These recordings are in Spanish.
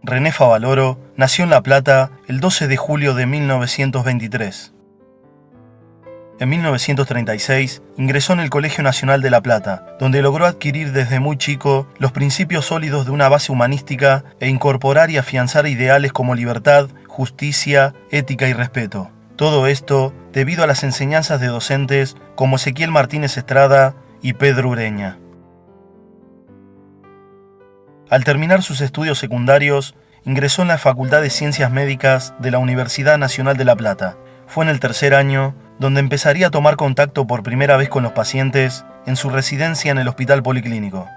René Favaloro nació en La Plata el 12 de julio de 1923. En 1936 ingresó en el Colegio Nacional de La Plata, donde logró adquirir desde muy chico los principios sólidos de una base humanística e incorporar y afianzar ideales como libertad, justicia, ética y respeto. Todo esto debido a las enseñanzas de docentes como Ezequiel Martínez Estrada y Pedro Ureña. Al terminar sus estudios secundarios, ingresó en la Facultad de Ciencias Médicas de la Universidad Nacional de La Plata. Fue en el tercer año donde empezaría a tomar contacto por primera vez con los pacientes en su residencia en el Hospital Policlínico.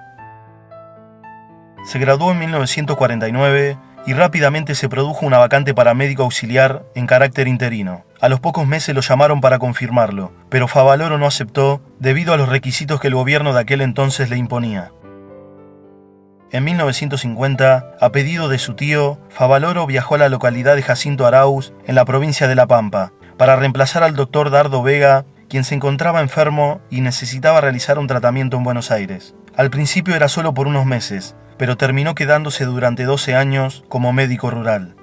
Se graduó en 1949 y rápidamente se produjo una vacante para médico auxiliar en carácter interino. A los pocos meses lo llamaron para confirmarlo, pero Favaloro no aceptó debido a los requisitos que el gobierno de aquel entonces le imponía. En 1950, a pedido de su tío, Favaloro viajó a la localidad de Jacinto Arauz, en la provincia de La Pampa, para reemplazar al doctor Dardo Vega, quien se encontraba enfermo y necesitaba realizar un tratamiento en Buenos Aires. Al principio era solo por unos meses, pero terminó quedándose durante 12 años como médico rural.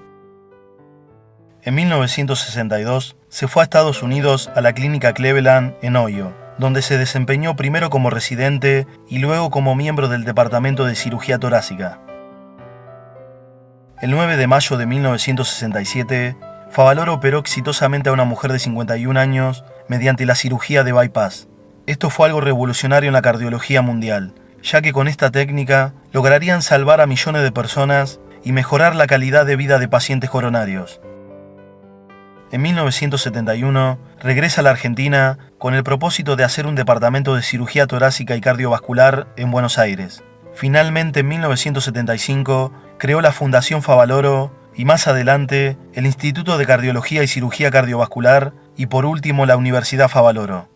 En 1962 se fue a Estados Unidos a la clínica Cleveland en Ohio, donde se desempeñó primero como residente y luego como miembro del Departamento de Cirugía Torácica. El 9 de mayo de 1967, Favaloro operó exitosamente a una mujer de 51 años mediante la cirugía de bypass. Esto fue algo revolucionario en la cardiología mundial, ya que con esta técnica lograrían salvar a millones de personas y mejorar la calidad de vida de pacientes coronarios. En 1971 regresa a la Argentina con el propósito de hacer un departamento de cirugía torácica y cardiovascular en Buenos Aires. Finalmente, en 1975 creó la Fundación Favaloro y más adelante el Instituto de Cardiología y Cirugía Cardiovascular y por último la Universidad Favaloro.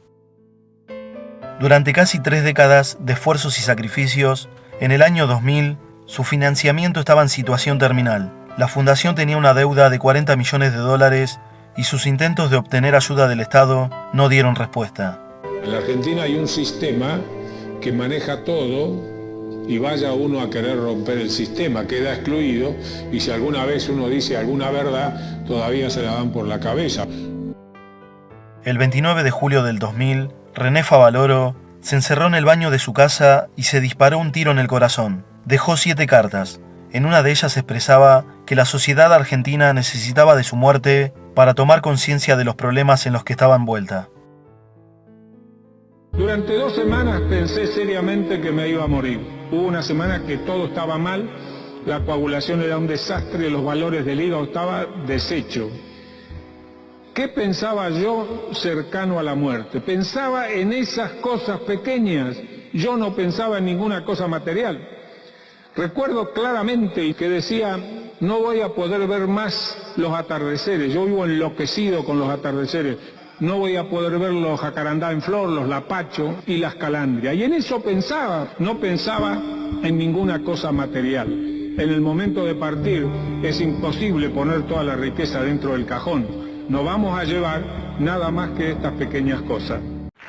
Durante casi 3 décadas de esfuerzos y sacrificios, en el año 2000 su financiamiento estaba en situación terminal. La fundación tenía una deuda de $40 millones y sus intentos de obtener ayuda del Estado no dieron respuesta. En la Argentina hay un sistema que maneja todo y vaya uno a querer romper el sistema, queda excluido y si alguna vez uno dice alguna verdad, todavía se la dan por la cabeza. El 29 de julio del 2000, René Favaloro se encerró en el baño de su casa y se disparó un tiro en el corazón. Dejó 7 cartas. En una de ellas expresaba que la sociedad argentina necesitaba de su muerte para tomar conciencia de los problemas en los que estaba envuelta. Durante 2 semanas pensé seriamente que me iba a morir. Hubo una semana que todo estaba mal, la coagulación era un desastre, los valores del hígado estaban deshecho. ¿Qué pensaba yo cercano a la muerte? Pensaba en esas cosas pequeñas, yo no pensaba en ninguna cosa material. Recuerdo claramente que decía, no voy a poder ver más los atardeceres, yo vivo enloquecido con los atardeceres, no voy a poder ver los jacarandá en flor, los lapachos y las calandrias. Y en eso pensaba, no pensaba en ninguna cosa material. En el momento de partir es imposible poner toda la riqueza dentro del cajón, no vamos a llevar nada más que estas pequeñas cosas.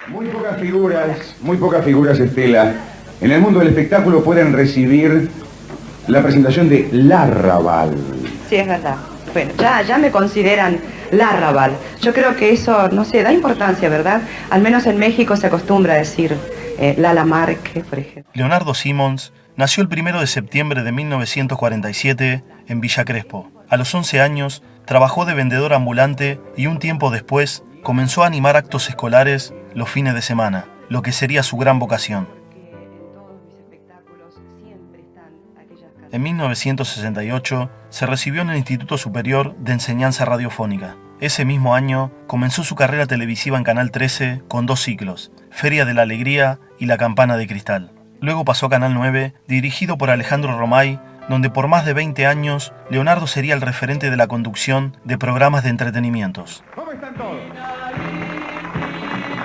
Muy pocas figuras, Estela, en el mundo del espectáculo pueden recibir la presentación de Larrabal. Sí, es verdad. Bueno, ya me consideran Larrabal. Yo creo que eso, no sé, da importancia, ¿verdad? Al menos en México se acostumbra a decir Lala Marque, por ejemplo. Leonardo Simons nació el 1 de septiembre de 1947 en Villa Crespo. A los 11 años trabajó de vendedor ambulante y un tiempo después comenzó a animar actos escolares los fines de semana, lo que sería su gran vocación. En 1968 se recibió en el Instituto Superior de Enseñanza Radiofónica. Ese mismo año comenzó su carrera televisiva en Canal 13 con 2 ciclos, Feria de la Alegría y La Campana de Cristal. Luego pasó a Canal 9, dirigido por Alejandro Romay, donde por más de 20 años Leonardo sería el referente de la conducción de programas de entretenimientos. ¿Cómo están todos?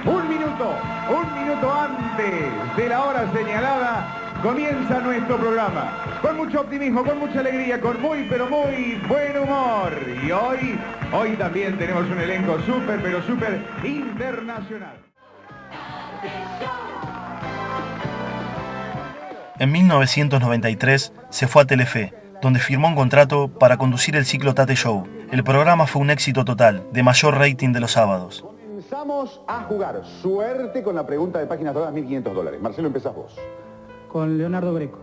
Un minuto antes de la hora señalada comienza nuestro programa. Con mucho optimismo, con mucha alegría, con muy pero muy buen humor. Y hoy también tenemos un elenco súper internacional. En 1993 se fue a Telefe, donde firmó un contrato para conducir el ciclo Tate Show. El programa fue un éxito total, de mayor rating de los sábados. Comenzamos a jugar. Suerte con la pregunta de páginas doradas, $1.500. Marcelo, empezás vos. Con Leonardo Greco.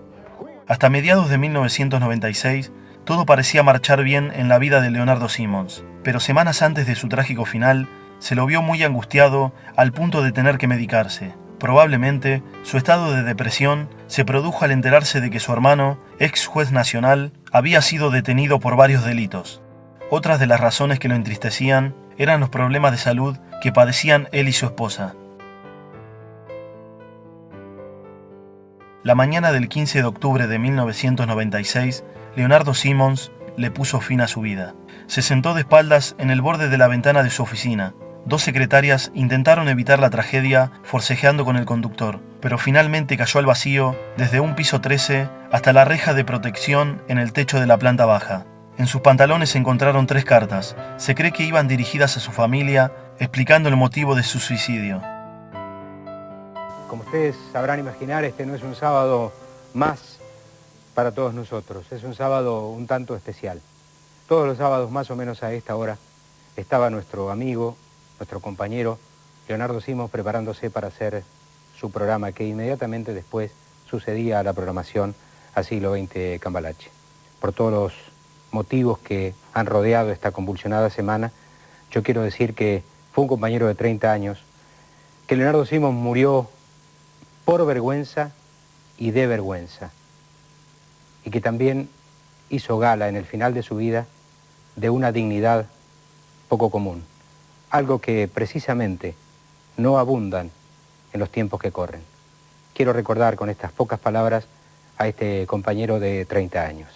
Hasta mediados de 1996, todo parecía marchar bien en la vida de Leonardo Simons, pero semanas antes de su trágico final, se lo vio muy angustiado al punto de tener que medicarse. Probablemente, su estado de depresión se produjo al enterarse de que su hermano, ex juez nacional, había sido detenido por varios delitos. Otras de las razones que lo entristecían eran los problemas de salud que padecían él y su esposa. La mañana del 15 de octubre de 1996, Leonardo Simons le puso fin a su vida. Se sentó de espaldas en el borde de la ventana de su oficina. Dos secretarias intentaron evitar la tragedia forcejeando con el conductor, pero finalmente cayó al vacío desde un piso 13 hasta la reja de protección en el techo de la planta baja. En sus pantalones se encontraron 3 cartas. Se cree que iban dirigidas a su familia, explicando el motivo de su suicidio. Como ustedes sabrán imaginar, este no es un sábado más para todos nosotros, es un sábado un tanto especial. Todos los sábados, más o menos a esta hora, estaba nuestro amigo, nuestro compañero Leonardo Simons preparándose para hacer su programa que inmediatamente después sucedía a la programación a Siglo XX Cambalache. Por todos los motivos que han rodeado esta convulsionada semana, yo quiero decir que fue un compañero de 30 años, que Leonardo Simons murió por vergüenza y de vergüenza, y que también hizo gala en el final de su vida de una dignidad poco común, algo que precisamente no abundan en los tiempos que corren. Quiero recordar con estas pocas palabras a este compañero de 30 años.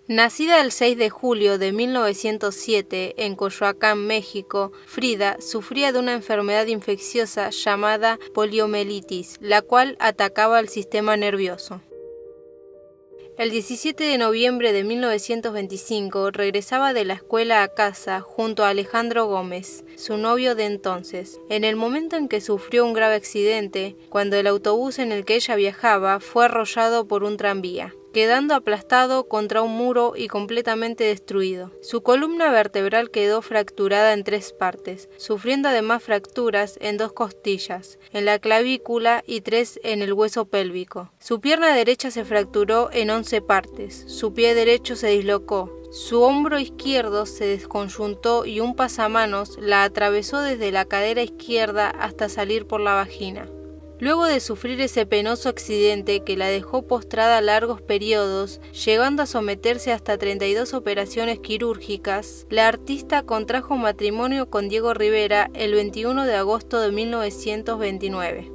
Nacida el 6 de julio de 1907 en Coyoacán, México, Frida sufría de una enfermedad infecciosa llamada poliomielitis, la cual atacaba al sistema nervioso. El 17 de noviembre de 1925 regresaba de la escuela a casa junto a Alejandro Gómez, su novio de entonces, en el momento en que sufrió un grave accidente, cuando el autobús en el que ella viajaba fue arrollado por un tranvía, quedando aplastado contra un muro y completamente destruido. Su columna vertebral quedó fracturada en 3 partes, sufriendo además fracturas en 2 costillas, en la clavícula y 3 en el hueso pélvico. Su pierna derecha se fracturó en 11 partes, su pie derecho se dislocó, su hombro izquierdo se desconjuntó y un pasamanos la atravesó desde la cadera izquierda hasta salir por la vagina. Luego de sufrir ese penoso accidente que la dejó postrada largos periodos, llegando a someterse hasta 32 operaciones quirúrgicas, la artista contrajo matrimonio con Diego Rivera el 21 de agosto de 1929.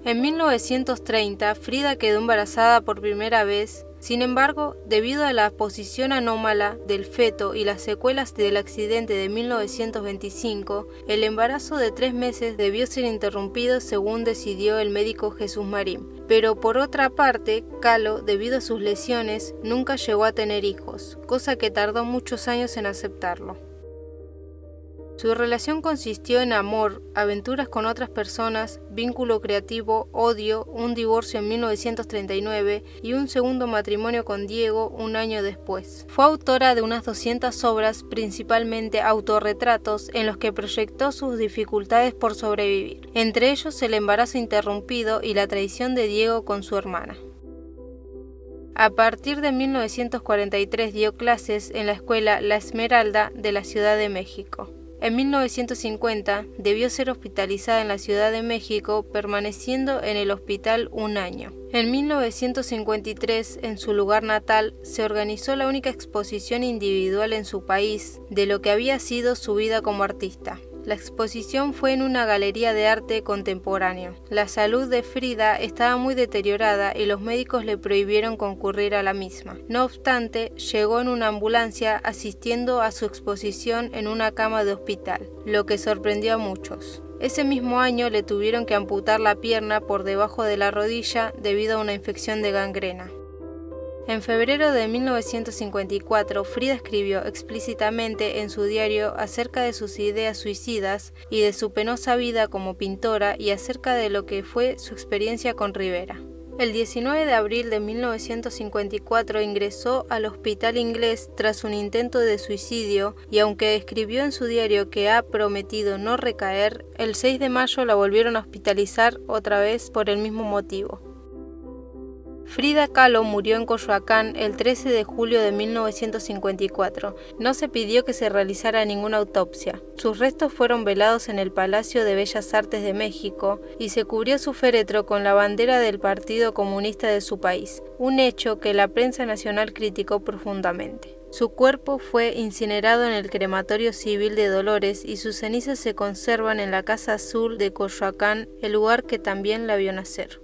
En 1930, Frida quedó embarazada por primera vez. Sin embargo, debido a la posición anómala del feto y las secuelas del accidente de 1925, el embarazo de 3 meses debió ser interrumpido según decidió el médico Jesús Marín. Pero por otra parte, Kahlo, debido a sus lesiones, nunca llegó a tener hijos, cosa que tardó muchos años en aceptarlo. Su relación consistió en amor, aventuras con otras personas, vínculo creativo, odio, un divorcio en 1939 y un segundo matrimonio con Diego un año después. Fue autora de unas 200 obras, principalmente autorretratos, en los que proyectó sus dificultades por sobrevivir, entre ellos el embarazo interrumpido y la traición de Diego con su hermana. A partir de 1943 dio clases en la escuela La Esmeralda de la Ciudad de México. En 1950 debió ser hospitalizada en la Ciudad de México, permaneciendo en el hospital un año. En 1953, en su lugar natal, se organizó la única exposición individual en su país de lo que había sido su vida como artista. La exposición fue en una galería de arte contemporáneo. La salud de Frida estaba muy deteriorada y los médicos le prohibieron concurrir a la misma. No obstante, llegó en una ambulancia asistiendo a su exposición en una cama de hospital, lo que sorprendió a muchos. Ese mismo año le tuvieron que amputar la pierna por debajo de la rodilla debido a una infección de gangrena. En febrero de 1954, Frida escribió explícitamente en su diario acerca de sus ideas suicidas y de su penosa vida como pintora y acerca de lo que fue su experiencia con Rivera. El 19 de abril de 1954 ingresó al hospital inglés tras un intento de suicidio y aunque escribió en su diario que ha prometido no recaer, el 6 de mayo la volvieron a hospitalizar otra vez por el mismo motivo. Frida Kahlo murió en Coyoacán el 13 de julio de 1954. No se pidió que se realizara ninguna autopsia. Sus restos fueron velados en el Palacio de Bellas Artes de México y se cubrió su féretro con la bandera del Partido Comunista de su país, un hecho que la prensa nacional criticó profundamente. Su cuerpo fue incinerado en el Crematorio Civil de Dolores y sus cenizas se conservan en la Casa Azul de Coyoacán, el lugar que también la vio nacer.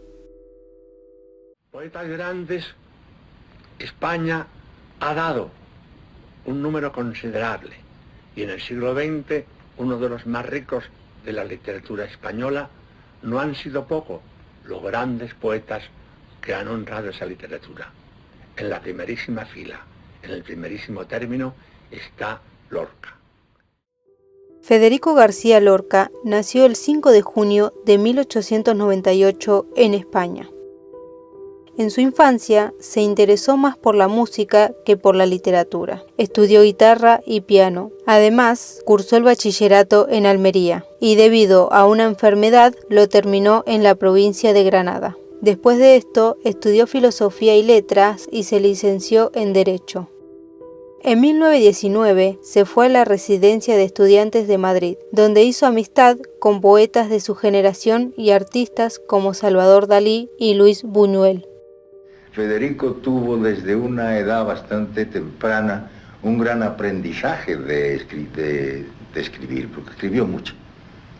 Poetas grandes, España ha dado un número considerable y en el siglo XX uno de los más ricos de la literatura española. No han sido pocos los grandes poetas que han honrado esa literatura. En la primerísima fila, en el primerísimo término, está Lorca. Federico García Lorca nació el 5 de junio de 1898 en España. En su infancia se interesó más por la música que por la literatura. Estudió guitarra y piano. Además, cursó el bachillerato en Almería y debido a una enfermedad lo terminó en la provincia de Granada. Después de esto, estudió filosofía y letras y se licenció en Derecho. En 1919 se fue a la Residencia de Estudiantes de Madrid, donde hizo amistad con poetas de su generación y artistas como Salvador Dalí y Luis Buñuel. Federico tuvo desde una edad bastante temprana un gran aprendizaje de escribir, porque escribió mucho.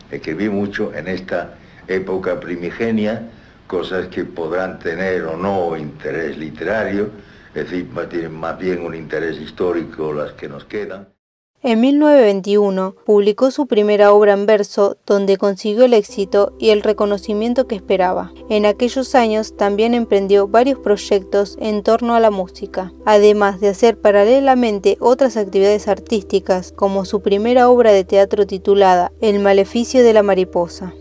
Escribió mucho en esta época primigenia, cosas que podrán tener o no interés literario, es decir, tienen más bien un interés histórico las que nos quedan. En 1921 publicó su primera obra en verso, donde consiguió el éxito y el reconocimiento que esperaba. En aquellos años también emprendió varios proyectos en torno a la música, además de hacer paralelamente otras actividades artísticas, como su primera obra de teatro titulada El maleficio de la mariposa.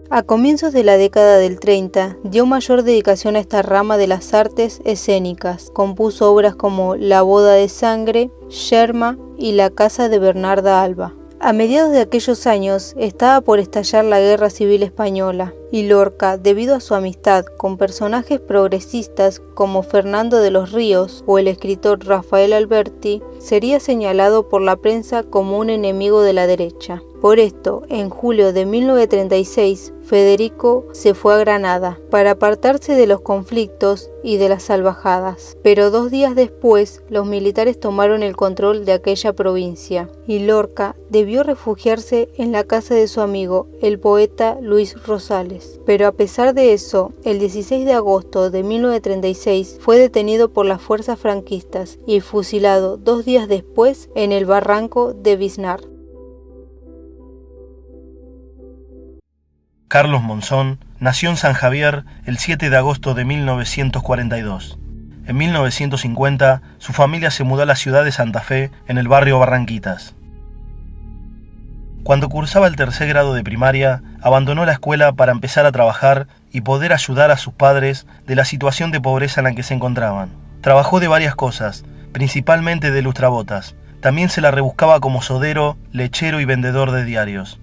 A comienzos de la década del 30, dio mayor dedicación a esta rama de las artes escénicas. Compuso obras como La boda de sangre, Yerma y La casa de Bernarda Alba. A mediados de aquellos años estaba por estallar la Guerra Civil Española y Lorca, debido a su amistad con personajes progresistas como Fernando de los Ríos o el escritor Rafael Alberti, sería señalado por la prensa como un enemigo de la derecha. Por esto, en julio de 1936, Federico se fue a Granada para apartarse de los conflictos y de las salvajadas. Pero 2 días después, los militares tomaron el control de aquella provincia y Lorca debió refugiarse en la casa de su amigo, el poeta Luis Rosales. Pero a pesar de eso, el 16 de agosto de 1936 fue detenido por las fuerzas franquistas y fusilado 2 días después en el barranco de Biznar. Carlos Monzón nació en San Javier el 7 de agosto de 1942. En 1950, su familia se mudó a la ciudad de Santa Fe, en el barrio Barranquitas. Cuando cursaba el 3er grado de primaria, abandonó la escuela para empezar a trabajar y poder ayudar a sus padres de la situación de pobreza en la que se encontraban. Trabajó de varias cosas, principalmente de lustrabotas. También se la rebuscaba como sodero, lechero y vendedor de diarios.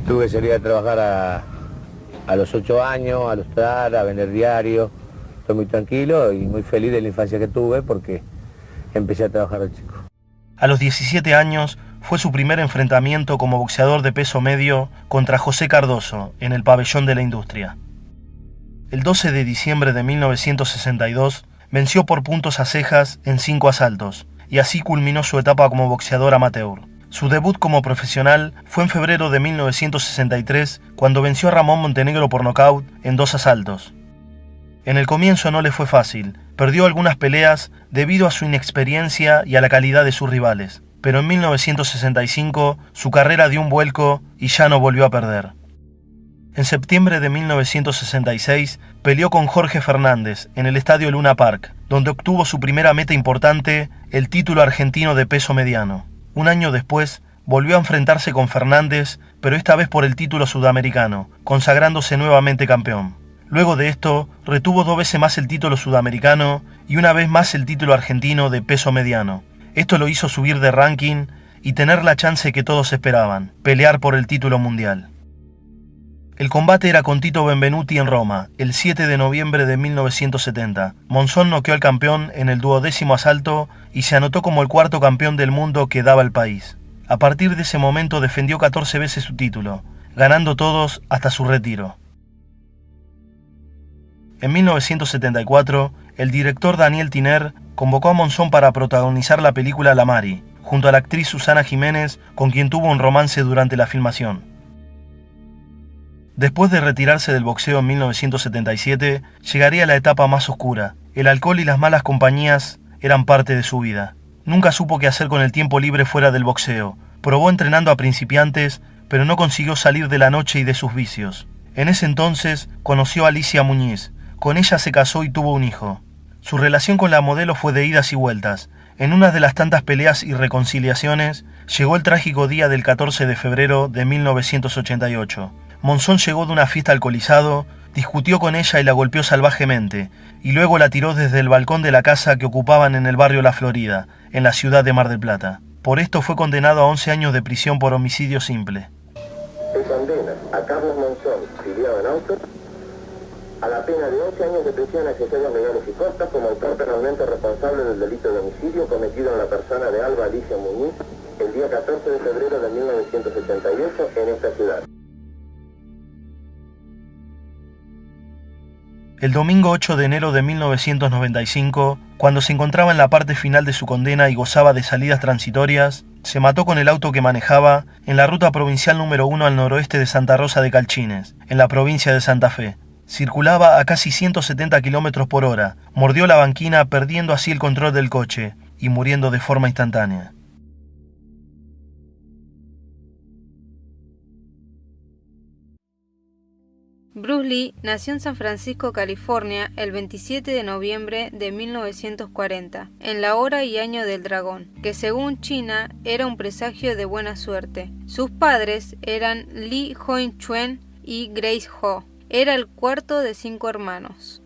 Tuve que salir a trabajar a los 8 años, a lustrar, a vender diarios. Estoy muy tranquilo y muy feliz de la infancia que tuve porque empecé a trabajar de chico. A los 17 años fue su primer enfrentamiento como boxeador de peso medio contra José Cardoso en el Pabellón de la Industria. El 12 de diciembre de 1962 venció por puntos a Cejas en 5 asaltos y así culminó su etapa como boxeador amateur. Su debut como profesional fue en febrero de 1963, cuando venció a Ramón Montenegro por nocaut en 2 asaltos. En el comienzo no le fue fácil, perdió algunas peleas debido a su inexperiencia y a la calidad de sus rivales, pero en 1965 su carrera dio un vuelco y ya no volvió a perder. En septiembre de 1966 peleó con Jorge Fernández en el estadio Luna Park, donde obtuvo su primera meta importante, el título argentino de peso mediano. Un año después, volvió a enfrentarse con Fernández, pero esta vez por el título sudamericano, consagrándose nuevamente campeón. Luego de esto, retuvo 2 veces más el título sudamericano y una vez más el título argentino de peso mediano. Esto lo hizo subir de ranking y tener la chance que todos esperaban, pelear por el título mundial. El combate era con Tito Benvenuti en Roma, el 7 de noviembre de 1970. Monzón noqueó al campeón en el 12º asalto y se anotó como el 4º campeón del mundo que daba el país. A partir de ese momento defendió 14 veces su título, ganando todos hasta su retiro. En 1974, el director Daniel Tiner convocó a Monzón para protagonizar la película La Mari, junto a la actriz Susana Jiménez, con quien tuvo un romance durante la filmación. Después de retirarse del boxeo en 1977, llegaría la etapa más oscura. El alcohol y las malas compañías eran parte de su vida. Nunca supo qué hacer con el tiempo libre fuera del boxeo. Probó entrenando a principiantes, pero no consiguió salir de la noche y de sus vicios. En ese entonces conoció a Alicia Muñiz. Con ella se casó y tuvo un hijo. Su relación con la modelo fue de idas y vueltas. En una de las tantas peleas y reconciliaciones, llegó el trágico día del 14 de febrero de 1988. Monzón llegó de una fiesta alcoholizado, discutió con ella y la golpeó salvajemente, y luego la tiró desde el balcón de la casa que ocupaban en el barrio La Florida, en la ciudad de Mar del Plata. Por esto fue condenado a 11 años de prisión por homicidio simple. Se condena a Carlos Monzón, filiado en auto, a la pena de 11 años de prisión accesorios menores y costas como autor penalmente responsable del delito de homicidio cometido en la persona de Alba Alicia Muñiz el día 14 de febrero de 1978 en esta ciudad. El domingo 8 de enero de 1995, cuando se encontraba en la parte final de su condena y gozaba de salidas transitorias, se mató con el auto que manejaba en la ruta provincial número 1 al noroeste de Santa Rosa de Calchines, en la provincia de Santa Fe. Circulaba a casi 170 km por hora, mordió la banquina perdiendo así el control del coche y muriendo de forma instantánea. Bruce Lee nació en San Francisco, California, el 27 de noviembre de 1940, en la hora y año del dragón, que según China era un presagio de buena suerte. Sus padres eran Lee Hoin-chuen y Grace Ho. Era el cuarto de 5 hermanos.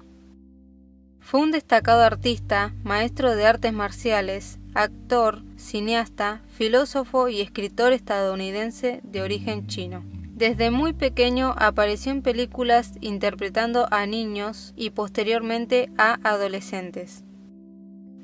Fue un destacado artista, maestro de artes marciales, actor, cineasta, filósofo y escritor estadounidense de origen chino. Desde muy pequeño apareció en películas interpretando a niños y posteriormente a adolescentes.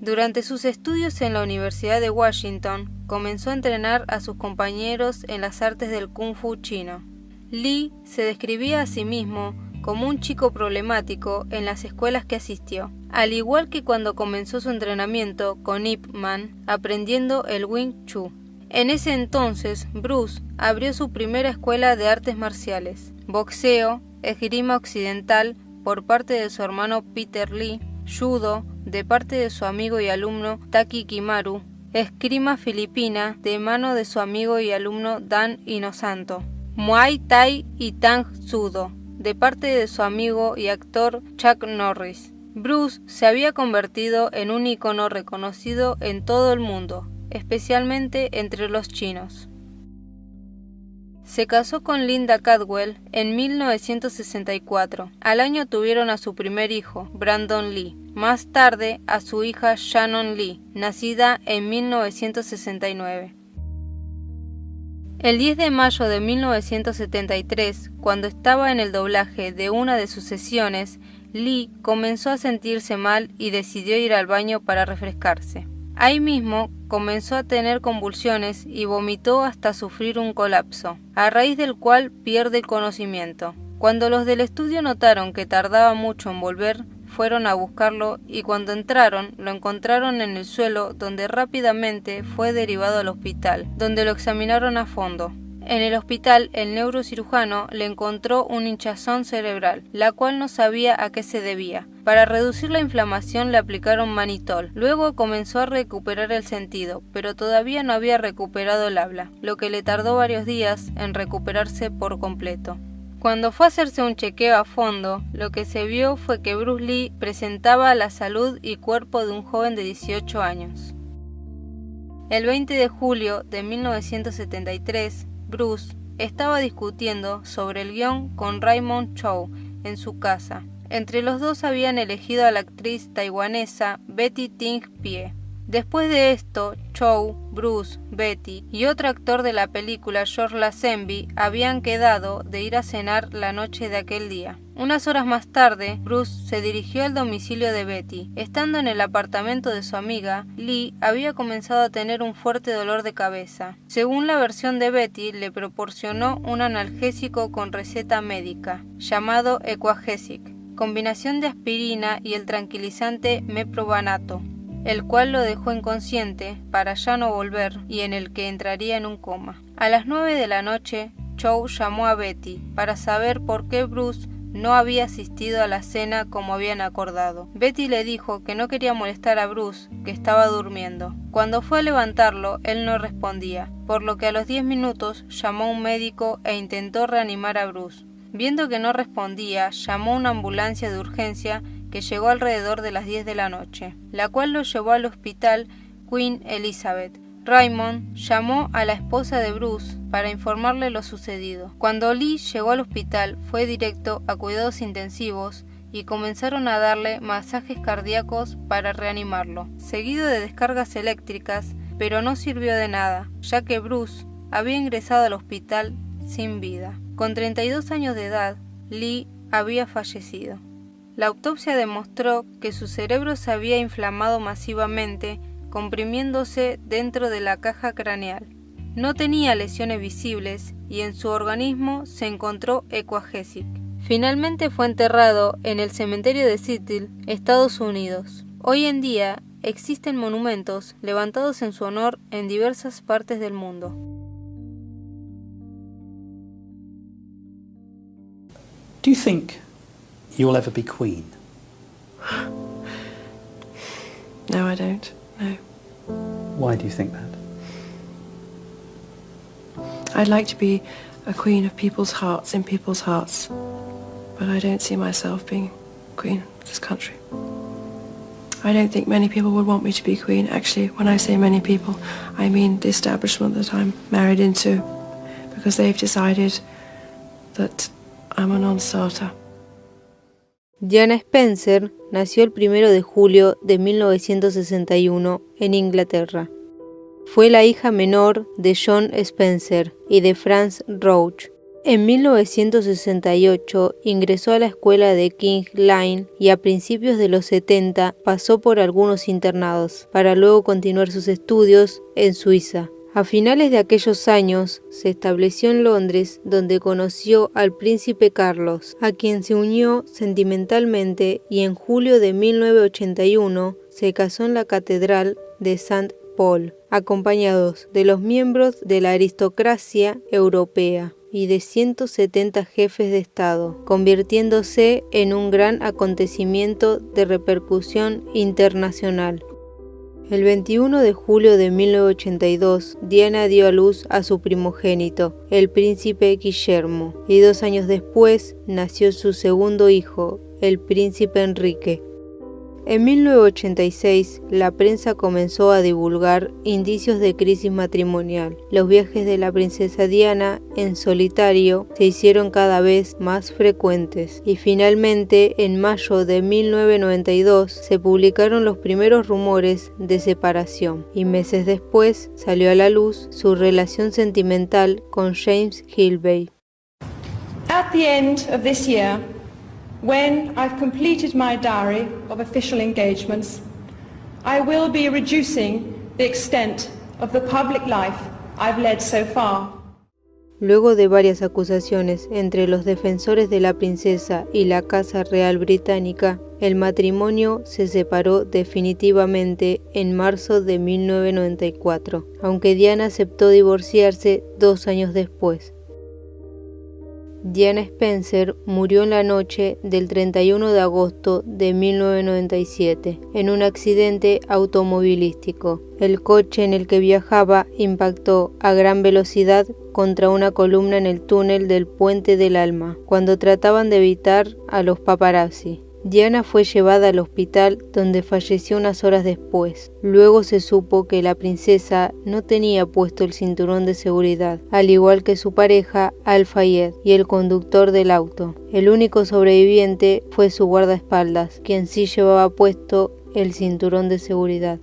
Durante sus estudios en la Universidad de Washington, comenzó a entrenar a sus compañeros en las artes del Kung Fu chino. Lee se describía a sí mismo como un chico problemático en las escuelas que asistió, al igual que cuando comenzó su entrenamiento con Ip Man, aprendiendo el Wing Chun. En ese entonces, Bruce abrió su primera escuela de artes marciales, boxeo, esgrima occidental por parte de su hermano Peter Lee, judo de parte de su amigo y alumno Taki Kimaru, esgrima filipina de mano de su amigo y alumno Dan Inosanto, Muay Thai y Tang Sudo de parte de su amigo y actor Chuck Norris. Bruce se había convertido en un ícono reconocido en todo el mundo, especialmente entre los chinos. Se casó con Linda Caldwell en 1964. Al año tuvieron a su primer hijo, Brandon Lee. Más tarde a su hija Shannon Lee, nacida en 1969. El 10 de mayo de 1973, cuando estaba en el doblaje de una de sus sesiones, Lee comenzó a sentirse mal y decidió ir al baño para refrescarse. Ahí mismo comenzó a tener convulsiones y vomitó hasta sufrir un colapso, a raíz del cual pierde el conocimiento. Cuando los del estudio notaron que tardaba mucho en volver, fueron a buscarlo y cuando entraron lo encontraron en el suelo, donde rápidamente fue derivado al hospital, donde lo examinaron a fondo. En el hospital, el neurocirujano le encontró una hinchazón cerebral, la cual no sabía a qué se debía. Para reducir la inflamación le aplicaron manitol. Luego comenzó a recuperar el sentido, pero todavía no había recuperado el habla, lo que le tardó varios días en recuperarse por completo. Cuando fue a hacerse un chequeo a fondo, lo que se vio fue que Bruce Lee presentaba la salud y cuerpo de un joven de 18 años. El 20 de julio de 1973, Bruce estaba discutiendo sobre el guión con Raymond Chow en su casa. Entre los dos habían elegido a la actriz taiwanesa Betty Ting Pie. Después de esto, Chow, Bruce, Betty y otro actor de la película, George Lazenby, habían quedado de ir a cenar la noche de aquel día. Unas horas más tarde, Bruce se dirigió al domicilio de Betty. Estando en el apartamento de su amiga, Lee había comenzado a tener un fuerte dolor de cabeza. Según la versión de Betty, le proporcionó un analgésico con receta médica, llamado Equagesic, combinación de aspirina y el tranquilizante meprovanato, el cual lo dejó inconsciente para ya no volver y en el que entraría en un coma. A las 9 de la noche, Chow llamó a Betty para saber por qué Bruce no había asistido a la cena como habían acordado. Betty le dijo que no quería molestar a Bruce, que estaba durmiendo. Cuando fue a levantarlo, él no respondía, por lo que a los 10 minutos llamó a un médico e intentó reanimar a Bruce. Viendo que no respondía, llamó a una ambulancia de urgencia que llegó alrededor de las 10 de la noche, la cual lo llevó al hospital Queen Elizabeth. Raymond llamó a la esposa de Bruce para informarle lo sucedido. Cuando Lee llegó al hospital, fue directo a cuidados intensivos y comenzaron a darle masajes cardíacos para reanimarlo, seguido de descargas eléctricas, pero no sirvió de nada, ya que Bruce había ingresado al hospital sin vida. Con 32 años de edad, Lee había fallecido. La autopsia demostró que su cerebro se había inflamado masivamente, comprimiéndose dentro de la caja craneal. No tenía lesiones visibles y en su organismo se encontró Equagesic. Finalmente fue enterrado en el cementerio de Seattle, Estados Unidos. Hoy en día existen monumentos levantados en su honor en diversas partes del mundo. Do you think you'll ever be queen? No, I don't. No. Why do you think that? I'd like to be a queen of people's hearts, in people's hearts. But I don't see myself being queen of this country. I don't think many people would want me to be queen. Actually, when I say many people, I mean the establishment that I'm married into. Because they've decided that I'm a non-starter. Diana Spencer nació el 1 de julio de 1961 en Inglaterra. Fue la hija menor de John Spencer y de Frances Roach. En 1968 ingresó a la escuela de King's Lynn y a principios de los 70 pasó por algunos internados, para luego continuar sus estudios en Suiza. A finales de aquellos años se estableció en Londres, donde conoció al príncipe Carlos, a quien se unió sentimentalmente, y en julio de 1981 se casó en la Catedral de St. Paul, acompañados de los miembros de la aristocracia europea y de 170 jefes de Estado, convirtiéndose en un gran acontecimiento de repercusión internacional. El 21 de julio de 1982, Diana dio a luz a su primogénito, el príncipe Guillermo, y 2 años después nació su segundo hijo, el príncipe Enrique. En 1986, la prensa comenzó a divulgar indicios de crisis matrimonial. Los viajes de la princesa Diana en solitario se hicieron cada vez más frecuentes y finalmente, en mayo de 1992, se publicaron los primeros rumores de separación y meses después salió a la luz su relación sentimental con James Gilbey. At the end of this year, when I've completed my diary of official engagements, I will be reducing the extent of the public life I've led so far. Luego de varias acusaciones entre los defensores de la princesa y la Casa Real Británica, el matrimonio se separó definitivamente en marzo de 1994, aunque Diana aceptó divorciarse 2 años después. Diana Spencer murió en la noche del 31 de agosto de 1997 en un accidente automovilístico. El coche en el que viajaba impactó a gran velocidad contra una columna en el túnel del Puente del Alma, cuando trataban de evitar a los paparazzi. Diana fue llevada al hospital, donde falleció unas horas después. Luego se supo que la princesa no tenía puesto el cinturón de seguridad, al igual que su pareja Al-Fayed y el conductor del auto. El único sobreviviente fue su guardaespaldas, quien sí llevaba puesto el cinturón de seguridad.